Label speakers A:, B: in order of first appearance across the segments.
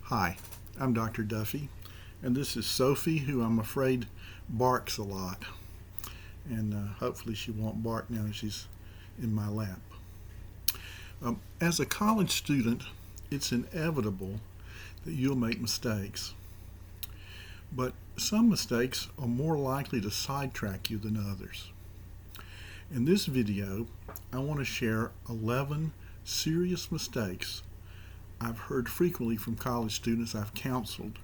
A: Hi, I'm Dr. Duffey, and this is Sophie, who I'm afraid barks a lot. And hopefully she won't bark now that she's in my lap. As a college student, it's inevitable that you'll make mistakes. But some mistakes are more likely to sidetrack you than others. In this video, I want to share 11 serious mistakes I've heard frequently from college students I've counseled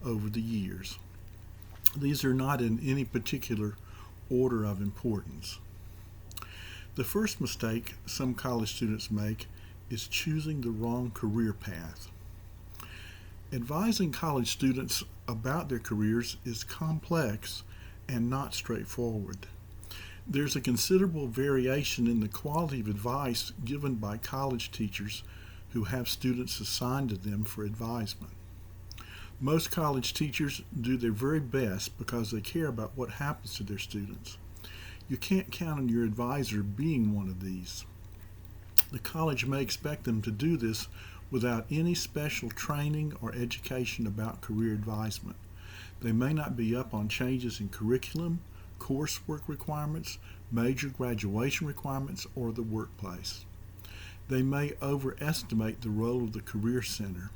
A: over the years. These are not in any particular order of importance. The first mistake some college students make is choosing the wrong career path. Advising college students about their careers is complex and not straightforward. There's a considerable variation in the quality of advice given by college teachers who have students assigned to them for advisement. Most college teachers do their very best because they care about what happens to their students. You can't count on your advisor being one of these. The college may expect them to do this without any special training or education about career advisement. They may not be up on changes in curriculum, coursework requirements, major graduation requirements, or the workplace. They may overestimate the role of the Career Center.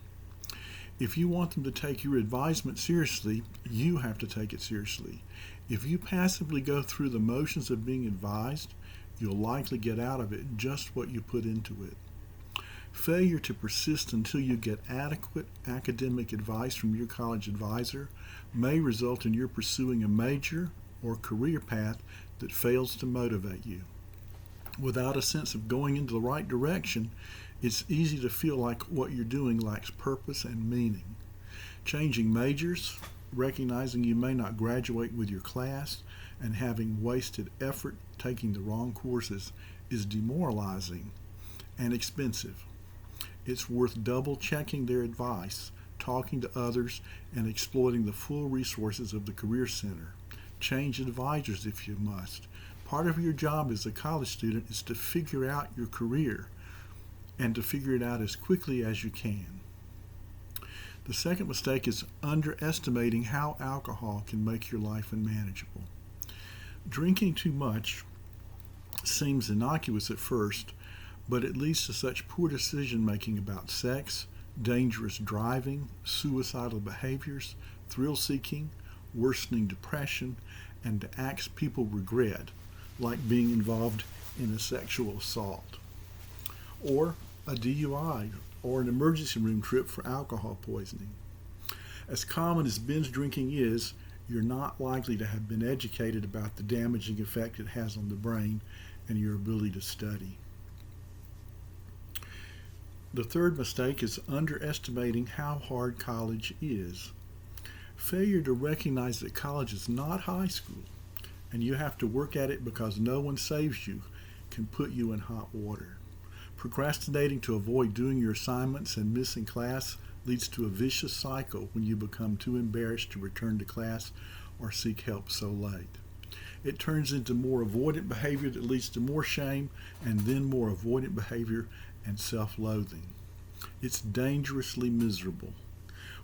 A: If you want them to take your advisement seriously, you have to take it seriously. If you passively go through the motions of being advised, you'll likely get out of it just what you put into it. Failure to persist until you get adequate academic advice from your college advisor may result in your pursuing a major or career path that fails to motivate you. Without a sense of going into the right direction, it's easy to feel like what you're doing lacks purpose and meaning. Changing majors, recognizing you may not graduate with your class, and having wasted effort taking the wrong courses is demoralizing and expensive. It's worth double checking their advice, talking to others, and exploiting the full resources of the Career Center. Change advisors if you must. Part of your job as a college student is to figure out your career and to figure it out as quickly as you can. The second mistake is underestimating how alcohol can make your life unmanageable. Drinking too much seems innocuous at first, but it leads to such poor decision making about sex, dangerous driving, suicidal behaviors, thrill seeking, worsening depression, and to acts people regret, like being involved in a sexual assault, or a DUI, or an emergency room trip for alcohol poisoning. As common as binge drinking is, you're not likely to have been educated about the damaging effect it has on the brain and your ability to study. The third mistake is underestimating how hard college is. Failure to recognize that college is not high school and you have to work at it because no one saves you can put you in hot water. Procrastinating to avoid doing your assignments and missing class leads to a vicious cycle when you become too embarrassed to return to class or seek help so late. It turns into more avoidant behavior that leads to more shame and then more avoidant behavior and self-loathing. It's dangerously miserable.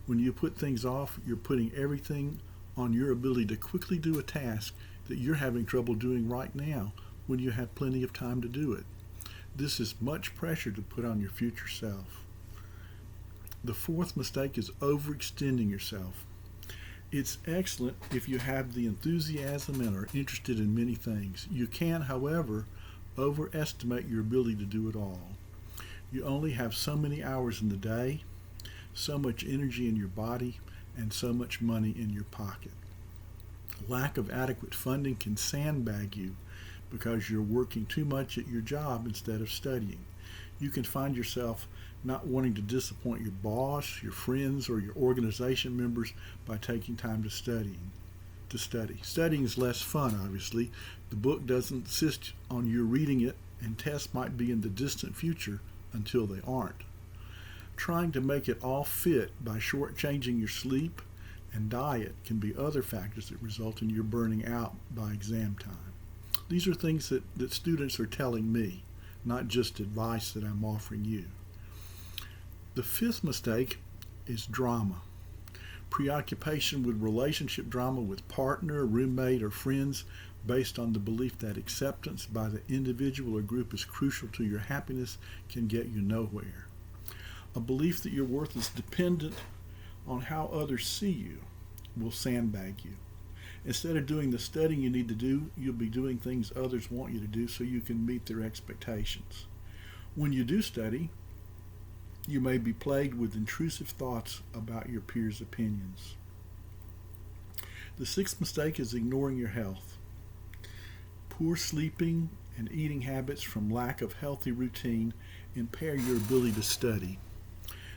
A: When you put things off, you're putting everything on your ability to quickly do a task that you're having trouble doing right now when you have plenty of time to do it. This is much pressure to put on your future self. The fourth mistake is overextending yourself. It's excellent if you have the enthusiasm and are interested in many things. You can, however, overestimate your ability to do it all. You only have so many hours in the day, so much energy in your body, and so much money in your pocket. Lack of adequate funding can sandbag you because you're working too much at your job instead of studying. You can find yourself not wanting to disappoint your boss, your friends, or your organization members by taking time to study. Studying is less fun, obviously. The book doesn't insist on your reading it, and tests might be in the distant future until they aren't. Trying to make it all fit by shortchanging your sleep and diet can be other factors that result in your burning out by exam time. These are things that students are telling me, not just advice that I'm offering you. The fifth mistake is drama. Preoccupation with relationship drama with partner, roommate, or friends based on the belief that acceptance by the individual or group is crucial to your happiness can get you nowhere. A belief that your worth is dependent on how others see you will sandbag you. Instead of doing the studying you need to do, you'll be doing things others want you to do so you can meet their expectations. When you do study, you may be plagued with intrusive thoughts about your peers' opinions. The sixth mistake is ignoring your health. Poor sleeping and eating habits from lack of healthy routine impair your ability to study.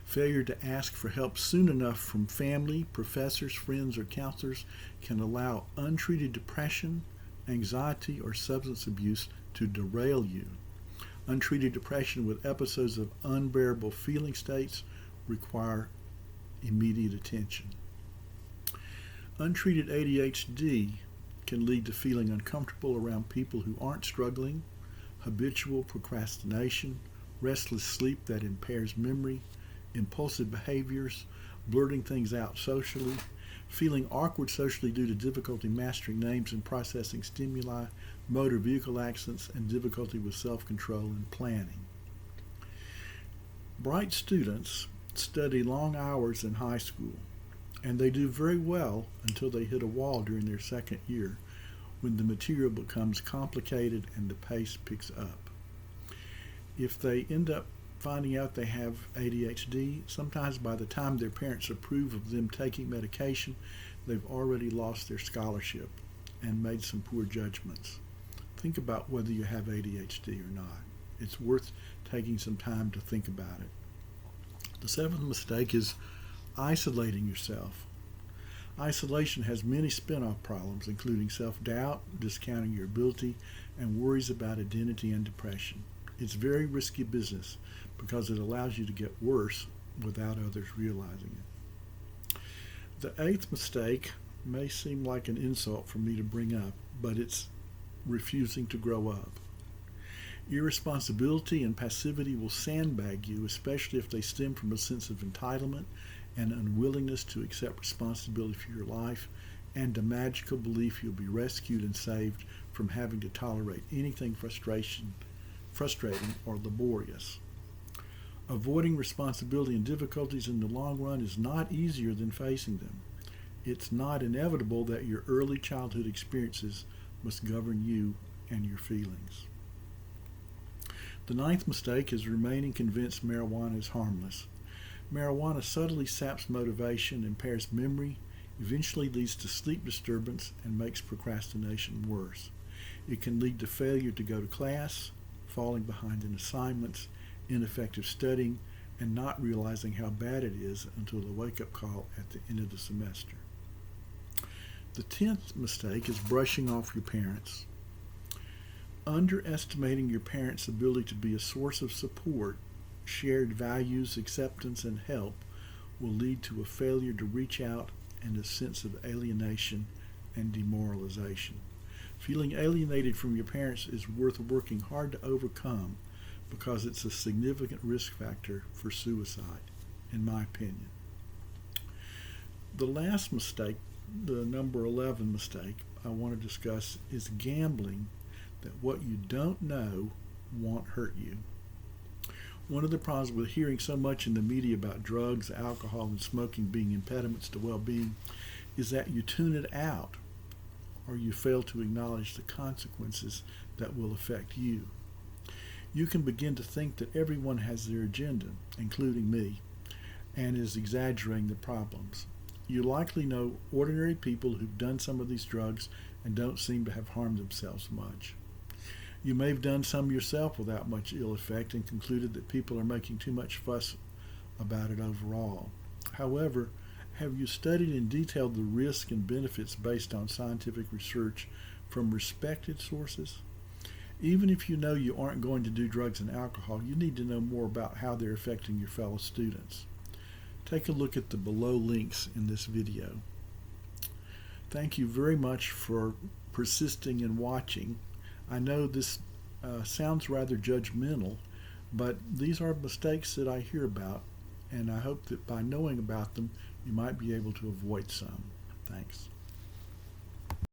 A: Failure to ask for help soon enough from family, professors, friends, or counselors can allow untreated depression, anxiety, or substance abuse to derail you. Untreated depression with episodes of unbearable feeling states require immediate attention. Untreated ADHD can lead to feeling uncomfortable around people who aren't struggling, habitual procrastination, restless sleep that impairs memory, impulsive behaviors, blurting things out socially, feeling awkward socially due to difficulty mastering names and processing stimuli, motor vehicle accidents, and difficulty with self-control and planning. Bright students study long hours in high school, and they do very well until they hit a wall during their second year when the material becomes complicated and the pace picks up. If they end up finding out they have ADHD, sometimes by the time their parents approve of them taking medication, they've already lost their scholarship and made some poor judgments. Think about whether you have ADHD or not. It's worth taking some time to think about it. The seventh mistake is isolating yourself. Isolation has many spin-off problems, including self-doubt, discounting your ability, and worries about identity and depression. It's very risky business because it allows you to get worse without others realizing it. The eighth mistake may seem like an insult for me to bring up, but it's refusing to grow up. Irresponsibility and passivity will sandbag you, especially if they stem from a sense of entitlement and unwillingness to accept responsibility for your life and a magical belief you'll be rescued and saved from having to tolerate anything frustrating or laborious. Avoiding responsibility and difficulties in the long run is not easier than facing them. It's not inevitable that your early childhood experiences must govern you and your feelings. The ninth mistake is remaining convinced marijuana is harmless. Marijuana subtly saps motivation, impairs memory, eventually leads to sleep disturbance, and makes procrastination worse. It can lead to failure to go to class, falling behind in assignments, ineffective studying, and not realizing how bad it is until the wake-up call at the end of the semester. The 10th mistake is brushing off your parents. Underestimating your parents' ability to be a source of support, shared values, acceptance, and help will lead to a failure to reach out and a sense of alienation and demoralization. Feeling alienated from your parents is worth working hard to overcome because it's a significant risk factor for suicide, in my opinion. The last mistake, the number 11 mistake I want to discuss, is gambling that what you don't know won't hurt you. One of the problems with hearing so much in the media about drugs, alcohol, and smoking being impediments to well-being is that you tune it out or you fail to acknowledge the consequences that will affect you. You can begin to think that everyone has their agenda, including me, and is exaggerating the problems. You likely know ordinary people who've done some of these drugs and don't seem to have harmed themselves much. You may have done some yourself without much ill effect and concluded that people are making too much fuss about it overall. However, have you studied in detail the risks and benefits based on scientific research from respected sources? Even if you know you aren't going to do drugs and alcohol, you need to know more about how they're affecting your fellow students. Take a look at the below links in this video. Thank you very much for persisting and watching. I know this sounds rather judgmental, but these are mistakes that I hear about and I hope that by knowing about them, you might be able to avoid some. Thanks.